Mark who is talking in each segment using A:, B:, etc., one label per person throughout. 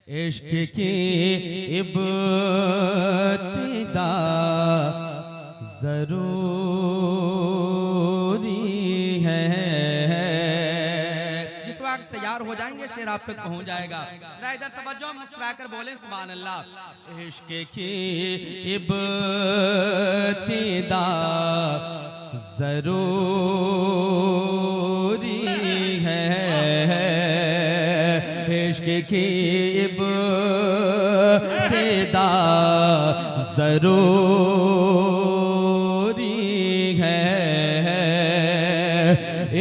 A: इश्क की इब्तिदा जरूरी है। जिस वक्त तैयार हो जाएंगे शेर आप तक पहुंच जाएगा। जरा इधर तवज्जो, मुस्कुराकर बोले सुभान अल्लाह। इश्क की इब्तिदा जरूरी है। इश्क की इब्तिदा जरूरी है।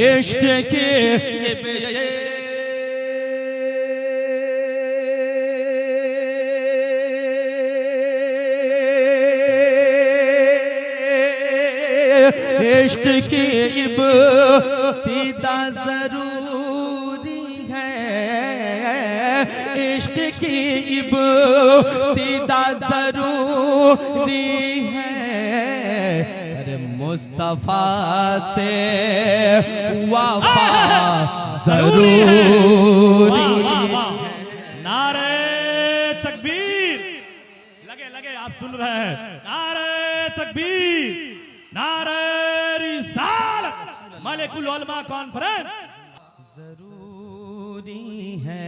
A: इश्क की इश्क की इब्तिदा जरूरी है। इश्क की इब्तिदा जरूरी है। अरे मुस्तफा से वफा जरूरी है।
B: नारे तकबीर, लगे लगे आप सुन रहे हैं। नारे तकबीर, नारे रिसालत, मलिकुल उलमा कॉन्फ्रेंस
A: जरूरी है।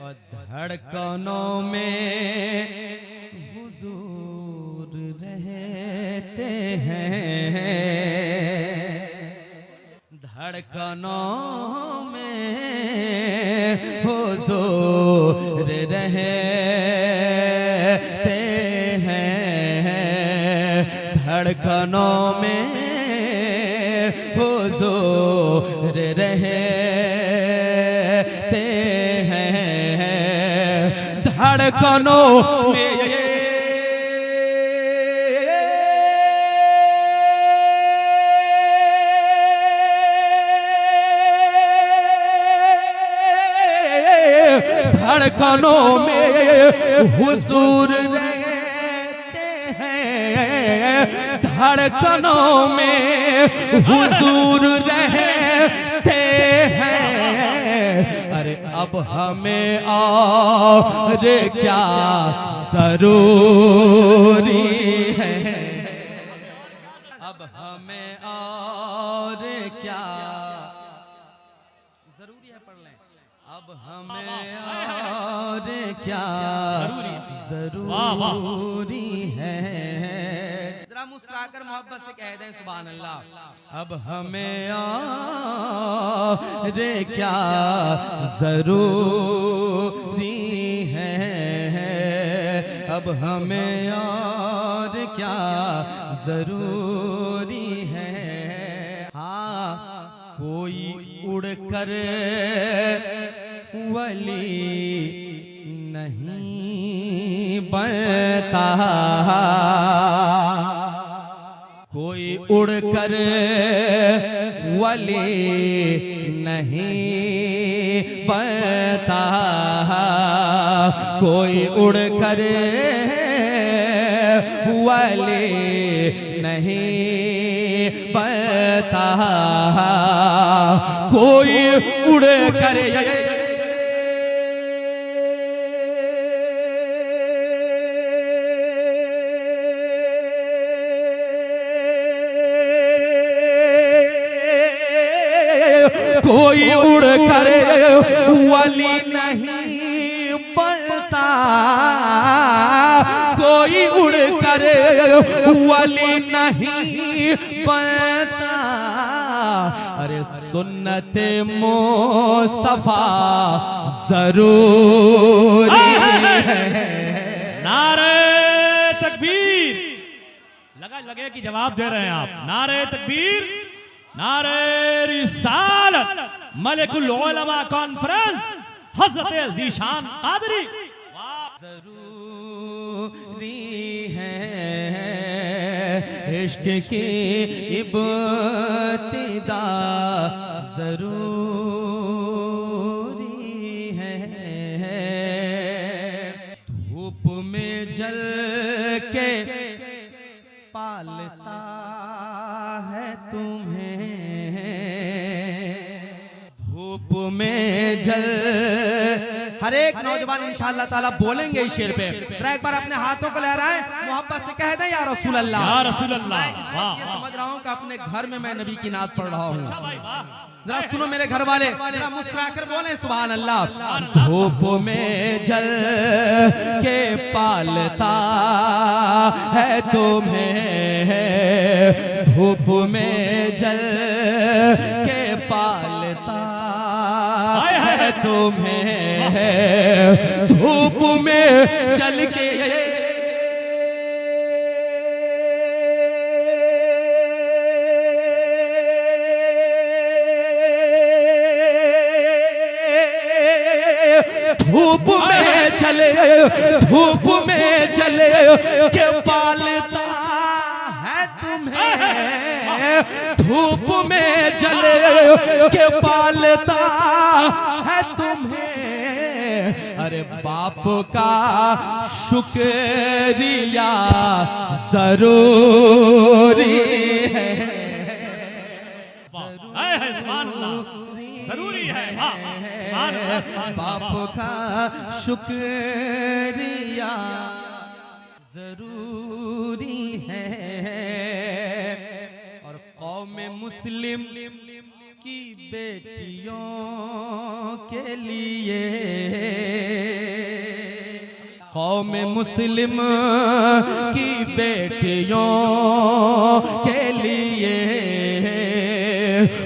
A: और धड़कनों में हुजूर रहते हैं। धड़कनों में हुजूर रहते हैं। धड़कनों में हुजूर रहते हैं। धड़कनों में धड़कनों में हुजूर रहते हैं। धड़कनों में हुजूर रहते हैं। अरे अब हमें और क्या जरूरी है। अब हमें और क्या जरूरी है, पढ़ लें। अब हमें और क्या जरूरी है। जरा मुस्कुराकर मोहब्बत से कह दें सुभान अल्लाह। अब हमें और क्या जरूरी है। अब हमें और क्या जरूरी है। हाँ, कोई उड़कर वली नहीं बनता। कोई उड़कर वली नहीं बनता। कोई उड़कर वली नहीं बनता। कोई उड़कर कोई उड़कर वली नहीं बनता। कोई उड़कर वली नहीं बनता। अरे सुन्नत मुस्तफा जरूरी है।
B: नारे तकबीर, लगे कि जवाब दे रहे हैं आप। नारे तकबीर, नारे रिसालत, मलिकुल उलमा कॉन्फ्रेंस, हज़रत ज़ीशान क़ादरी।
A: जरूरी है। इश्क की इब्तिदा जरूरी है। धूप में जल के पालता है तुम्हें। धूप में जल हर एक नौजवान इंशाअल्लाह ताला बोलेंगे इस शेर पे। जरा एक बार अपने हाथों को लहराएं, मोहब्बत से कह दें या रसूल अल्लाह।
B: या रसूल अल्लाह।
A: मैं ये समझ रहा हूँ कि अपने घर में मैं नबी की नात पढ़ रहा हूँ।
B: भाई वाह।
A: जरा सुनो मेरे घर वाले, जरा मुस्कुराकर बोले सुभान अल्लाह। धूप में जल के पालता है तुम्हें, धूप में जल के पालता है तुम्हें, धूप में जल के धूप में चले, धूप में चले के पालता है तुम्हें, धूप में चले के पालता है तुम्हें। अरे बाप का शुक्रिया जरूरी है,
B: सुभान अल्लाह, जरूरी है।
A: बाप का शुक्रिया जरूरी है। और कौम मुस्लिम की बेटियों के लिए, कौम मुस्लिम की बेटियों के लिए,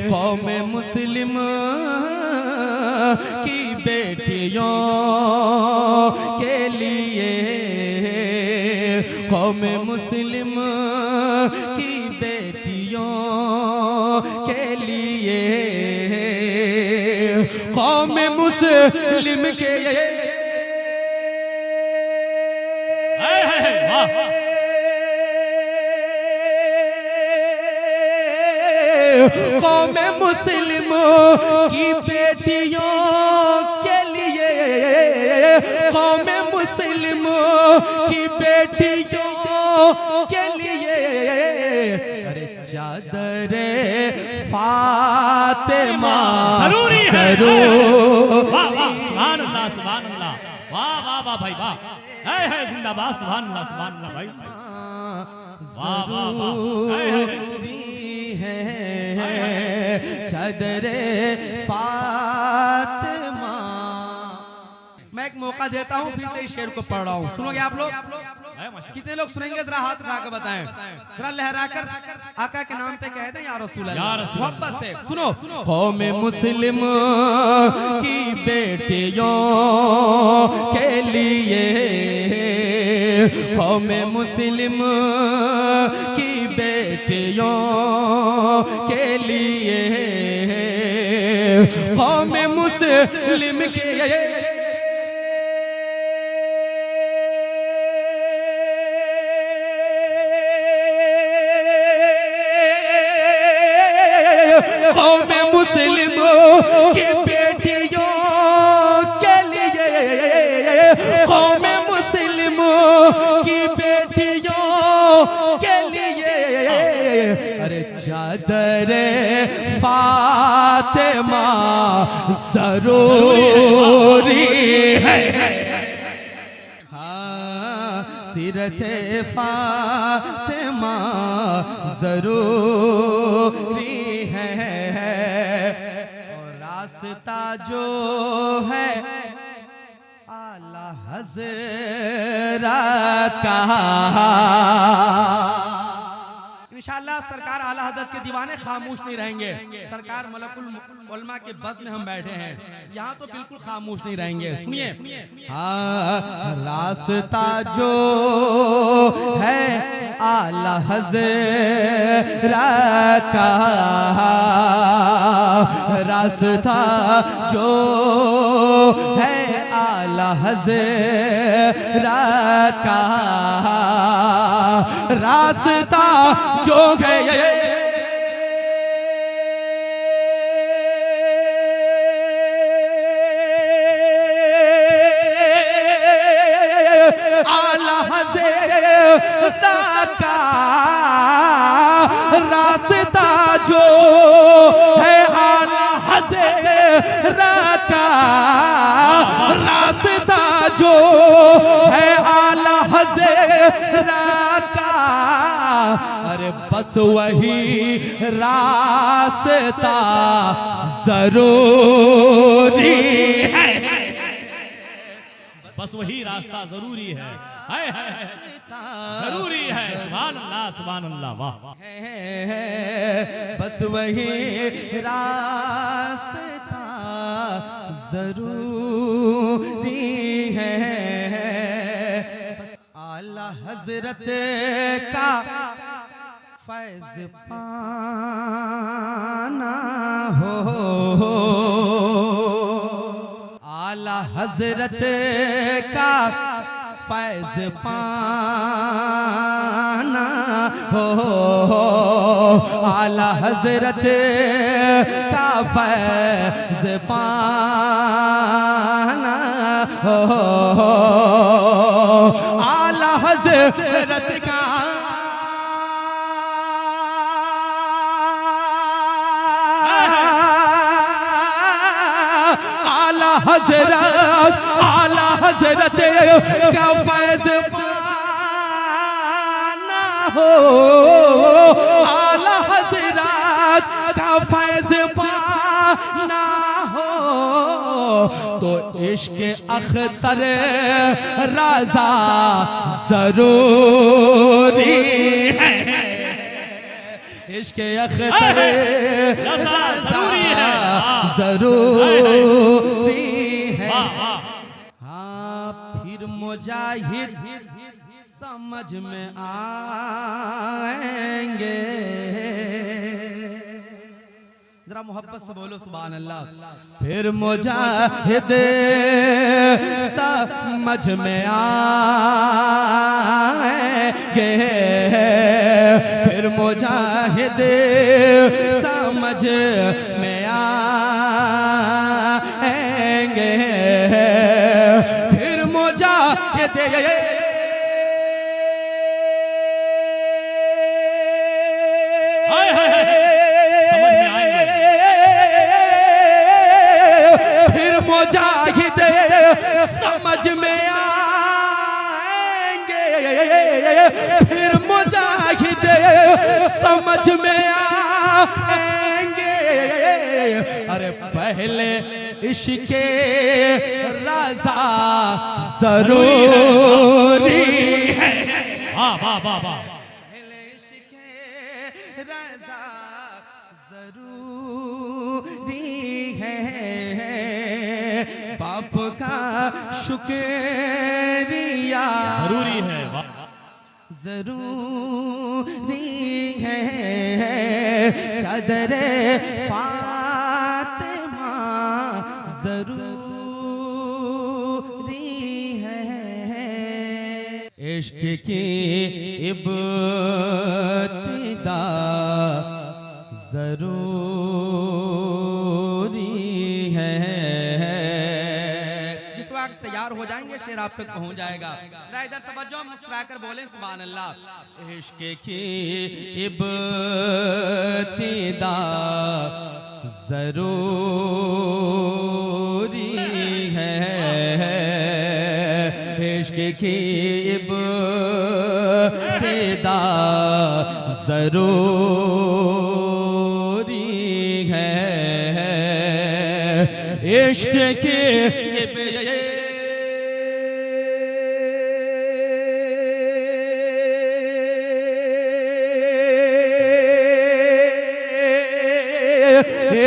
A: कौम मुस्लिम की बेटियों के लिए, कौम मुस्लिम की बेटियों के लिए, कौम मुस्लिम के कौम मुस्लिम की बेटियों के लिए, कौम मुस्लिम की बेटियों के लिए। अरे चादर फातिमा
B: जरूरी है। सुभान अल्लाह, सुभान अल्लाह, वाह वाह वाह भाई वाह, है जिंदाबाद, सुभान अल्लाह, सुभान अल्लाह भाई, वाह वाह वाह,
A: चादरे फातिमा। मैं एक मौका देता हूँ, फिर से इस शेर को पढ़ रहा हूँ, सुनोगे आप लोग? कितने लोग सुनेंगे? जरा हाथ उठा कर बताएं, जरा लहराकर आका के नाम पे कह दें या रसूल अल्लाह, मोहब्बत से सुनो। कौम मुस्लिम की बेटियों के लिए, कौम मुस्लिम की बेटियों के लिए, कौम मुस्लिम के कौम मुस्लिम की बेटियों के लिए, कौम मुस्लिम की बेटियों के लिए। अरे चादर फातिमा जरूरी है, हाँ सीरत फातिमा जरूरी है। और रास्ता जो है आला हज़रत का, इंशाअल्लाह सरकार आला हज़रत के दीवाने खामोश नहीं रहेंगे। सरकार मलकुल उलमा के बस में हम बैठे हैं, यहाँ तो बिल्कुल खामोश नहीं रहेंगे। सुनिए, हाँ रास्ता जो है आला हज़रत का, रास्ता जो है आला हज़रत का, रास्ता जो है आला हज़रत का, रास्ता जो है आला हज़रत का, बस वही रास्ता जरूरी है,
B: बस वही रास्ता जरूरी है, जरूरी है। सुभान अल्लाह, सुभान अल्लाह, वाह।
A: बस वही रास्ता जरूरी है, आला हजरत का फैज पाना हो, आला हजरत का फैज पाना हो, आला हजरत का फैज पाना हो, आला हजरत का आला हजरत का फैज पाना हो, आला हजरत का फैज पाना हो, तो इश्क अख्तर रज़ा जरूरी है, इश्क अख्तर
B: जरूरी है,
A: जरूरी है। हाँ फिर मुजाहिद समझ में आएंगे, जरा मोहब्बत से बोलो सुभान अल्लाह। फिर मुजाहिद समझ में आएंगे, फिर मुजाहिद समझ में आएंगे, फिर मुजाहिद मुजाहिद समझ में आएंगे, फिर मुजाहिद समझ में आएंगे। अरे पहले इश्क़ रज़ा जरूरी है,
B: वाह वाह वाह वाह,
A: पहले इश्क़ रज़ा जरूरी है, बाप का शुक्रिया
B: जरूरी है,
A: जरूरी है, चादर फातिमा जरूरी है, इश्क की इब्तिदा जरूरी है। जिस वक्त तैयार हो जाएंगे शेर आप तक पहुंच जाएगा। इधर तवज्जो, मुस्कुरा कर बोले सुभान अल्लाह। इश्क की इब्तिदा जरूरी है, इश्क की इब्तिदा जरूरी है, इश्क की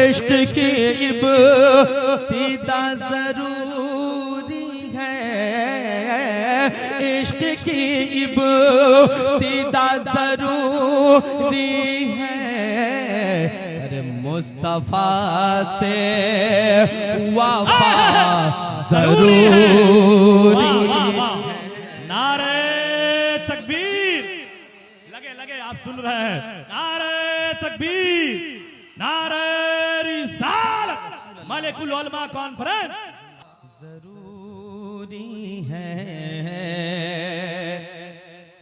A: इश्क की इब्तिदा जरूरी है, इश्क की इब्तिदा जरूरी है, अरे मुस्तफा से वफा जरूरी है।
B: नारे तकबीर, लगे लगे आप सुन रहे हैं, नारे तकबीर, नारे रिसालत, मलिकुल उलमा कॉन्फ्रेंस
A: जरूरी है,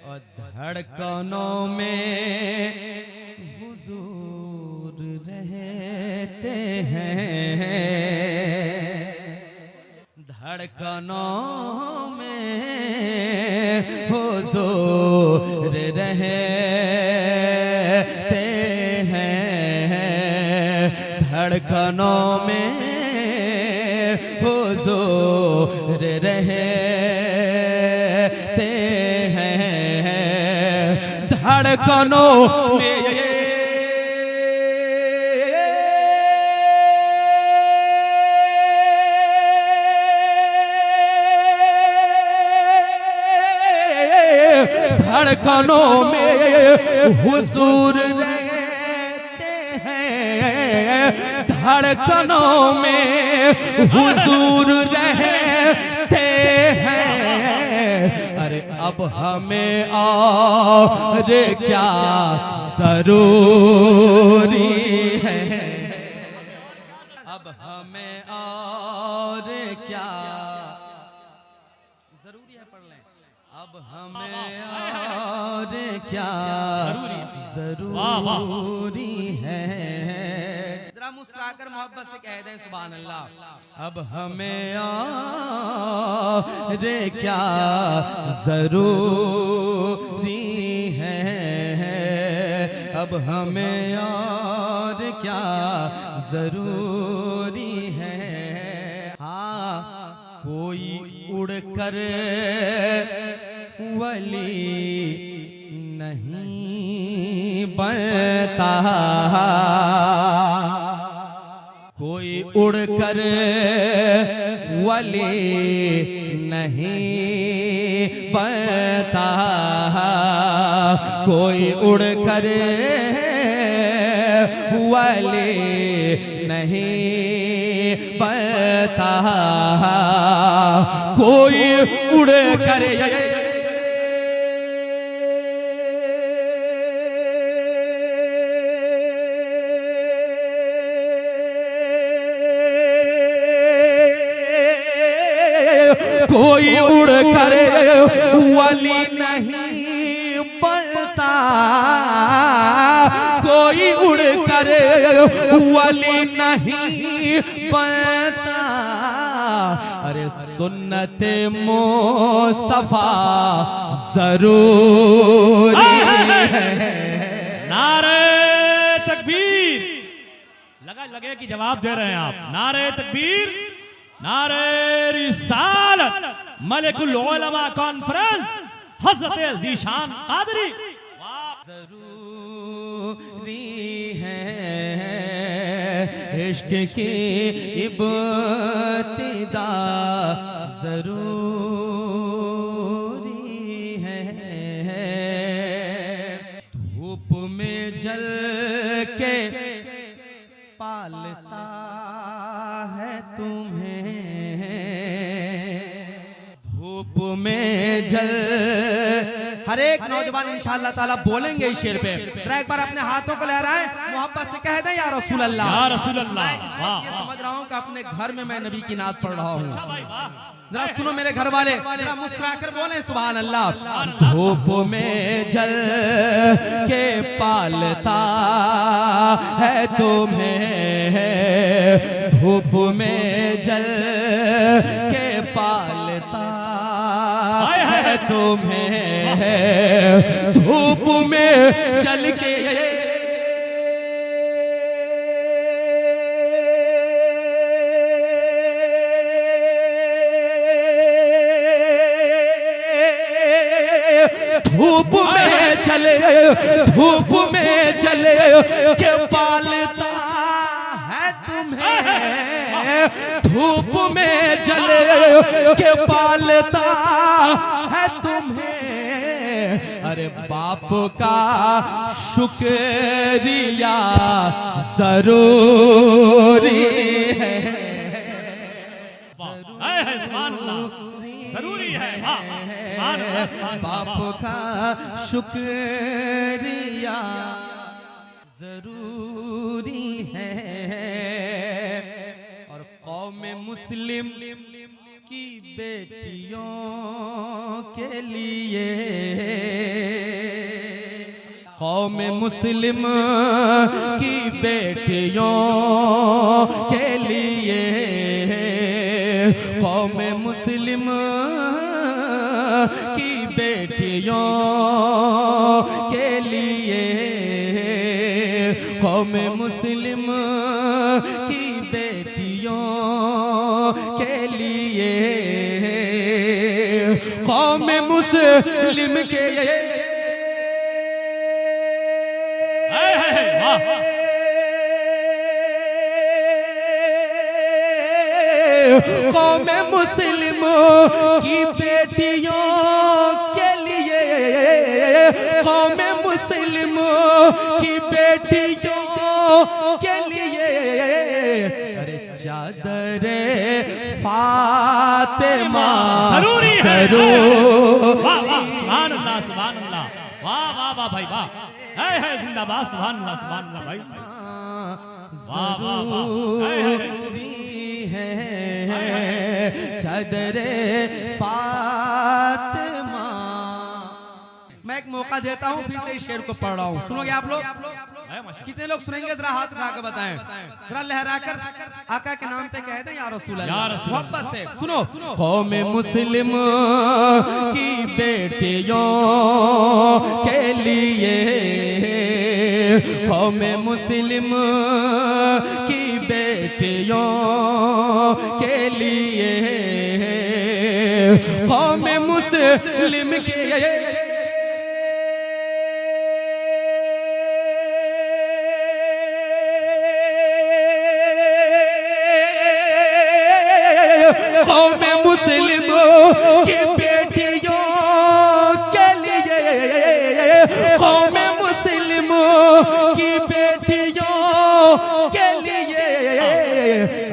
A: और धड़कनों में हुजूर रहते हैं, धड़कनों में हुजूर रहते हैं, धड़कनों में हुजूर रहते हैं, धड़कनों में धड़कनों में हुजूर रहते हैं, धड़कनों में हुजूर रहते हैं। अरे अब हमें और क्या जरूरी है, अब हमें और क्या जरूरी है, पढ़ लें। अब हमें और क्या जरूरी है, जरा मुस्कुराकर मोहब्बत से कह दें सुभान अल्लाह। अब हमें और क्या जरूरी है, अब हमें और क्या जरूरी है। हाँ, कोई उड़कर वली नहीं बनता, कोई उड़कर वली नहीं बनता, कोई उड़कर वली नहीं बनता, कोई उड़कर कोई उड़ कर वली नहीं बनता, कोई उड़ कर वली नहीं बनता। अरे सुन्नत मुस्तफा जरूरी है।
B: नारे तकबीर, लगे कि जवाब दे रहे हैं आप। नारे तकबीर, नारे रिसालत, मलिकुल उलमा कॉन्फ्रेंस, हज़रत ज़ीशान क़ादरी।
A: जरूरी है इश्क की इब्तिदा, जरूरी है धूप में जल के पालता है तुम्हें, धूप में जल। हर एक नौजवान इंशाअल्लाह ताला बोलेंगे इस शेर पे, जरा एक बार अपने हाथों को लहराएं, मोहब्बत से कह दें या रसूल अल्लाह,
B: या रसूल अल्लाह।
A: ये समझ रहा हूँ कि अपने घर में मैं नबी की नात पढ़ रहा हूँ। जरा सुनो मेरे घर वाले, जरा मुस्कुराकर बोलें सुभान अल्लाह। धूप में जल के पालता है तुम्हें, धूप में जल के पालता है तुम्हें, धूप में जल के धूप में चले, धूप में चले के पालता है तुम्हें, धूप में चले के पालता है तुम्हें। अरे बाप का शुक्रिया जरूरी है,
B: जरूरी है।
A: बाप का शुक्रिया जरूरी है। और कौम मुस्लिम की बेटियों के लिए, कौम मुस्लिम की बेटियों के लिए, कौम मुस्लिम की बेटियों के लिए कौम मुस्लिम की बेटियों के लिए, कौम मुस्लिम के कौम मुस्लिम की बेटियों के लिए, कौम मुस्लिम की बेटियों के लिए, अरे चादर फातिमा
B: जरूरी है। वाह वाह सुभान अल्लाह सुभान अल्लाह, वाह वाह वाह भाई वाह, है जिंदाबाद सुभान अल्लाह भाई, वाह वाह वाह
A: है चादर फातिमा। मैं एक मौका देता हूँ, फिर से इस शेर को पढ़ रहा हूँ, सुनोगे आप लोग? कितने लोग सुनेंगे? जरा हाथ उठा के बताएं, जरा लहराकर आका के नाम पे कहते हैं या रसूल अल्लाह, मोहब्बत से सुनो। कौम मुस्लिम की बेटियों के लिए, कौम मुस्लिम की बेटियों के लिए, कौम मुस्लिम के कौम मुस्लिम की बेटियों के लिए, कौम मुस्लिम की बेटियों के लिए,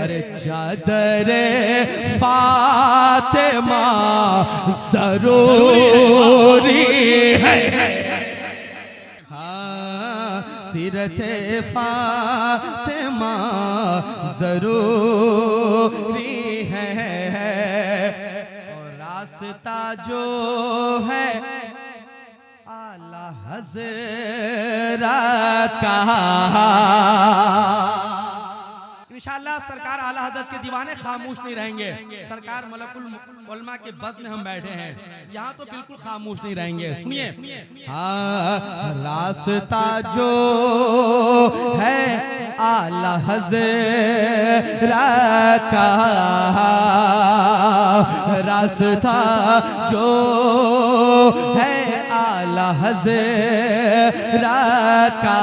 A: अरे चादर फातिमा जरूरी है। हाँ सीरत फातिमा जरूरी है, और रास्ता जो है आला हज़रत का, इंशाअल्लाह सरकार आला हज़रत के दीवाने खामोश नहीं रहेंगे। सरकार मलकुल उलमा के बज़ में हम बैठे हैं, यहाँ तो बिल्कुल खामोश नहीं रहेंगे। सुनिए, हाँ रास्ता जो है आला हज़रत का, रास्ता जो है आला हज़रत का,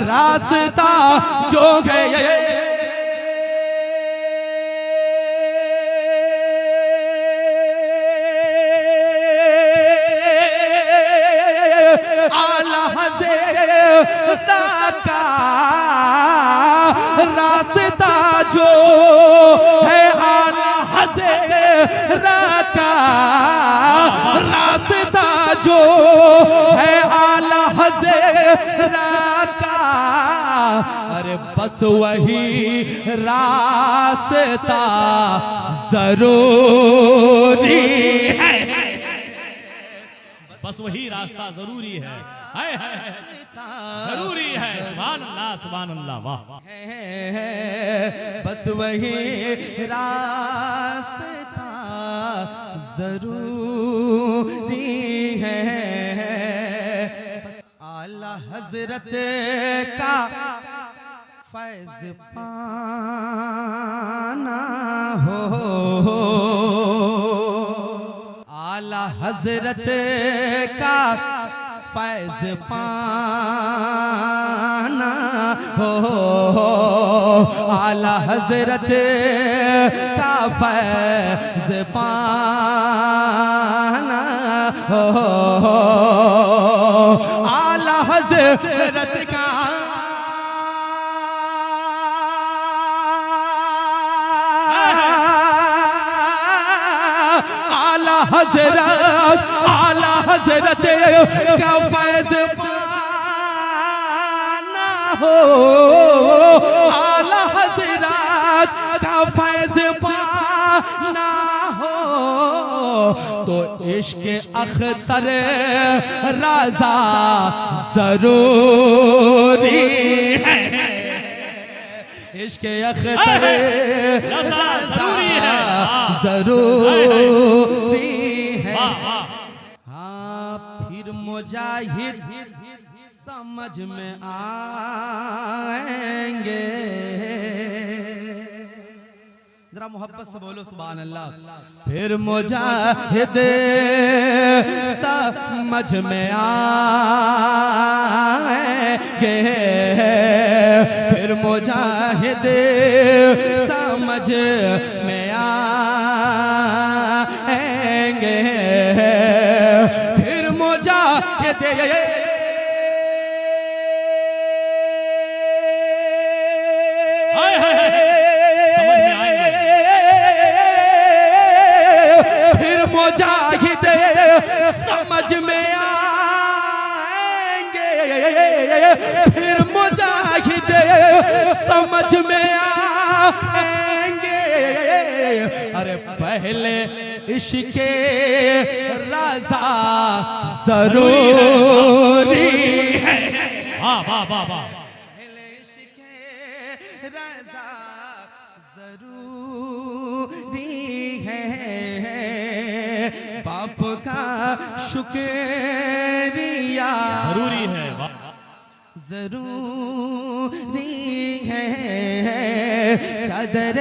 A: रास्ता जो है आला हज़रत का, रास्ता जो है आला हज़रत का, रास्ता जो है आला हज़रत का, अरे बस वही रास्ता जरूरी है,
B: बस वही रास्ता जरूरी है, जरूरी है। सुभान अल्लाह सुभान अल्लाह, वाह
A: बस वही रास्ता जरूरी है, आला हज़रत का फैज़ पाना हो, आला हज़रत का फैज़ पाना हो, आला हज़रत का फैज़ पाना हो, आला हज़रत का आला हज़रत का फैज़ पाना हो, आला हज़रत का फैज़ पाना हो, तो इश्क़ अख्तर रज़ा जरूरी है, इश्क़ अख्तर रज़ा जरूरी है। हाँ फिर मुजाहिद समझ में आएंगे। जरा मोहब्बत से बोलो सुभान अल्लाह। फिर मुजाहिद समझ में आएंगे, फिर मुजाहिद समझ में आएंगे, फिर मुजाहिद मुजाहिद समझ में आएंगे, फिर मुजाहिद समझ में आएंगे। अरे पहले इश्क़ रज़ा जरूरी है।
B: वाह वाह वाह वाह।
A: पहले इश्क़ रज़ा जरूरी है, बाप का शुक्रिया
B: जरूरी है,
A: जरूरी है, चादर